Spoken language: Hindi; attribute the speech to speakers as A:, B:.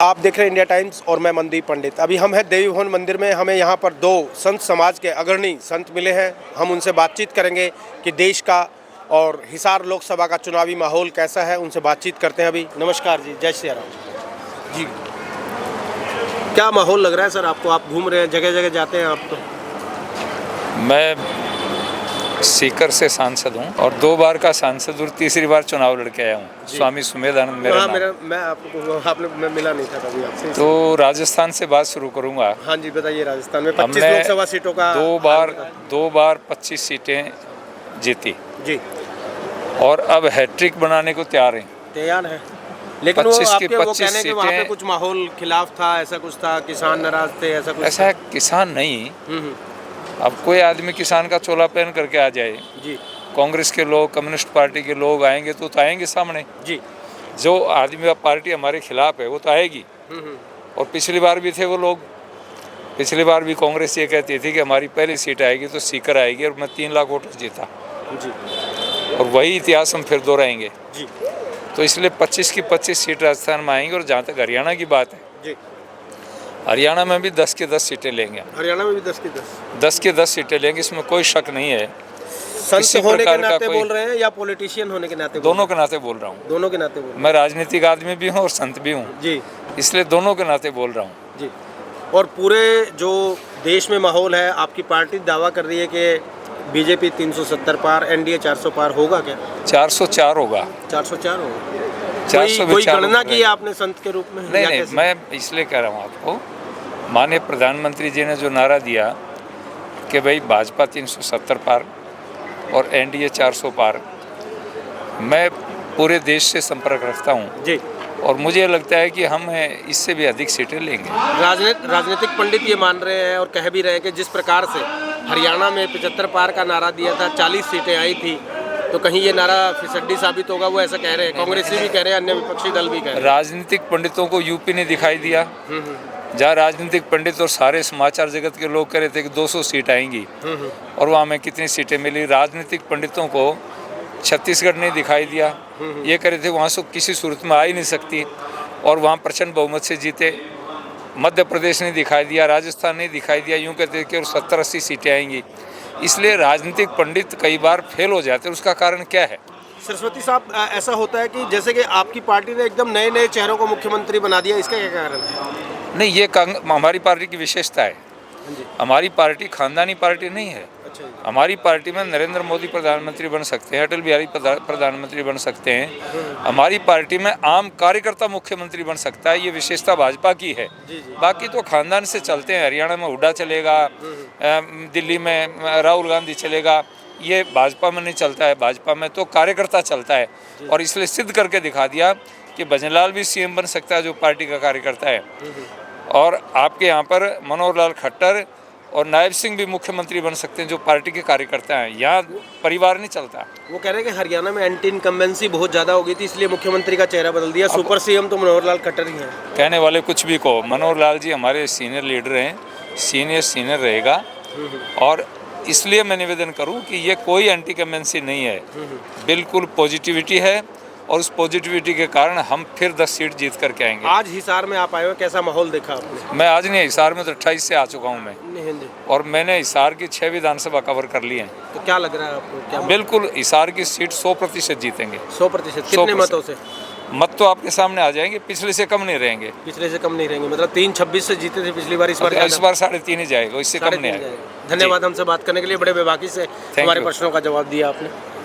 A: आप देख रहे हैं इंडिया टाइम्स और मैं मनदीप पंडित। अभी हम हैं देवी भवन मंदिर में। हमें यहाँ पर दो संत समाज के अग्रणी संत मिले हैं। हम उनसे बातचीत करेंगे कि देश का और हिसार लोकसभा का चुनावी माहौल कैसा है, उनसे बातचीत करते हैं। अभी नमस्कार जी, जय श्री राम जी। क्या माहौल लग रहा है सर आपको? आप घूम रहे हैं, जगह जगह जाते हैं आप तो।
B: मैं सीकर से सांसद हूँ और 2 बार का सांसद और तीसरी बार चुनाव लड़के आया हूँ। स्वामी सुमेधानंद मेरा नाम।
A: मैं आपको मैं मिला नहीं था कभी आपसे।
B: तो राजस्थान से बात शुरू करूँगा।
A: हाँ जी बताइए। राजस्थान में 25 लोकसभा सीटों का
B: 2 बार 25 सीटें जीती
A: जी,
B: और अब हैट्रिक बनाने को तैयार हैं।
A: लेकिन वो
B: 25 की
A: आपके वो
B: 25
A: कहने के वहाँ पे
B: सीटें।
A: कुछ माहौल खिलाफ था, ऐसा कुछ था, किसान नाराज थे, ऐसा कुछ
B: ऐसा है, किसान नहीं। अब कोई आदमी किसान का चोला पहन करके आ जाए,
A: जी
B: कांग्रेस के लोग, कम्युनिस्ट पार्टी के लोग आएंगे तो आएंगे सामने
A: जी।
B: जो आदमी पार्टी हमारे खिलाफ है वो तो आएगी। और पिछली बार भी थे वो लोग। पिछली बार भी कांग्रेस ये कहती थी कि हमारी पहली सीट आएगी तो सीकर आएगी, और मैं 3 लाख वोट जीता
A: जी।
B: और वही इतिहास हम फिर दोहराएंगे
A: जी।
B: तो इसलिए 25 की 25 सीट राजस्थान में आएंगे। और जहाँ तक हरियाणा की बात है
A: जी,
B: हरियाणा में भी 10 की 10 सीटें लेंगे।
A: हरियाणा में भी 10 की
B: 10 की 10 सीटें लेंगे, इसमें कोई शक नहीं है।
A: संत होने के नाते बोल रहे हैं या पॉलिटिशियन होने के नाते?
B: दोनों के नाते बोल रहा हूँ।
A: दोनों के नाते बोल रहे
B: मैं राजनीतिक आदमी भी हूँ और संत भी हूँ
A: जी,
B: इसलिए दोनों के नाते बोल रहा हूँ
A: जी। और पूरे जो देश में माहौल है, आपकी पार्टी दावा कर रही है कि बीजेपी 370 पार, एनडीए 400 पार होगा क्या?
B: 404 होगा।
A: 404 होगा।
B: 400
A: कोई गणना की है आपने संत के रूप में?
B: नहीं, मैं इसलिए कह रहा हूँ आपको, माननीय प्रधानमंत्री जी ने जो नारा दिया कि भाई भाजपा 370 पार और एनडीए 400 पार, मैं पूरे देश से संपर्क रखता हूँ
A: जी,
B: और मुझे लगता है कि हम इससे भी अधिक सीटें लेंगे।
A: राजनीतिक पंडित ये मान रहे हैं और कह भी रहे हैं कि जिस प्रकार से हरियाणा में 75 पार का नारा दिया था, 40 सीटें आई थी, तो कहीं ये नारा फिसड्डी साबित होगा, वो ऐसा कह रहे हैं। कांग्रेसी भी कह रहे हैं, अन्य विपक्षी दल भी कह रहे हैं।
B: राजनीतिक पंडितों को यूपी ने दिखाई दिया, जहाँ राजनीतिक पंडित और सारे समाचार जगत के लोग कह रहे थे कि 200 सीट आएंगी और वहाँ में कितनी सीटें मिली। राजनीतिक पंडितों को छत्तीसगढ़ ने दिखाई दिया, ये कह रहे थे वहाँ से किसी सूरत में आ ही नहीं सकती और वहाँ प्रचंड बहुमत से जीते। मध्य प्रदेश ने दिखाई दिया, राजस्थान ने दिखाई दिया, यूँ कहते कि और 70-80 सीटें आएंगी। इसलिए राजनीतिक पंडित कई बार फेल हो जाते हैं। उसका कारण क्या है?
A: सरस्वती साहब, ऐसा होता है कि जैसे कि आपकी पार्टी ने एकदम नए नए चेहरों को मुख्यमंत्री बना दिया, इसका क्या कारण है?
B: नहीं, ये हमारी पार्टी की विशेषता है। हमारी पार्टी खानदानी पार्टी नहीं है। हमारी पार्टी में नरेंद्र मोदी प्रधानमंत्री बन सकते हैं, अटल बिहारी प्रधानमंत्री बन सकते हैं। हमारी पार्टी में आम कार्यकर्ता मुख्यमंत्री बन सकता है, ये विशेषता भाजपा की है। बाकी तो खानदान से चलते हैं। हरियाणा में हुड्डा चलेगा, दिल्ली में राहुल गांधी चलेगा, ये भाजपा में नहीं चलता है। भाजपा में तो कार्यकर्ता चलता है और इसलिए सिद्ध करके दिखा दिया कि भजनलाल भी सीएम बन सकता है जो पार्टी का कार्यकर्ता है। और आपके यहाँ पर मनोहर लाल खट्टर और नायब सिंह भी मुख्यमंत्री बन सकते हैं जो पार्टी के कार्यकर्ता हैं। यहाँ परिवार नहीं चलता।
A: वो कह रहे हैं कि हरियाणा में एंटी इनकम्बेंसी बहुत ज़्यादा हो गई थी, इसलिए मुख्यमंत्री का चेहरा बदल दिया। सुपर सीएम तो मनोहर लाल खट्टर ही हैं।
B: कहने वाले कुछ भी कहो, मनोहर लाल जी हमारे सीनियर लीडर हैं, सीनियर रहेगा। और इसलिए मैं निवेदन करूं कि ये कोई एंटी इनकम्बेंसी नहीं है, बिल्कुल पॉजिटिविटी है और उस पॉजिटिविटी के कारण हम फिर 10 सीट जीत करके आएंगे।
A: आज हिसार में आप आए हो, कैसा माहौल देखा आपने?
B: मैं आज नहीं, हिसार में तो 28 से आ चुका हूँ मैं, और मैंने हिसार की 6 विधानसभा कवर कर ली हैं।
A: तो क्या लग रहा है आपको? क्या
B: बिल्कुल हिसार की सीट 100% जीतेंगे।
A: 100%? कितने मतों से?
B: मत तो आपके सामने आ जाएंगे, पिछले से कम नहीं रहेंगे।
A: पिछले से कम नहीं रहेंगे मतलब 326 से जीते थे पिछली बार, इस बार
B: 3.5 ही जाएगा, इससे कम नहीं आएगा।
A: धन्यवाद हमसे बात करने के लिए, बड़े बेबाकी से हमारे प्रश्नों का जवाब दिया आपने।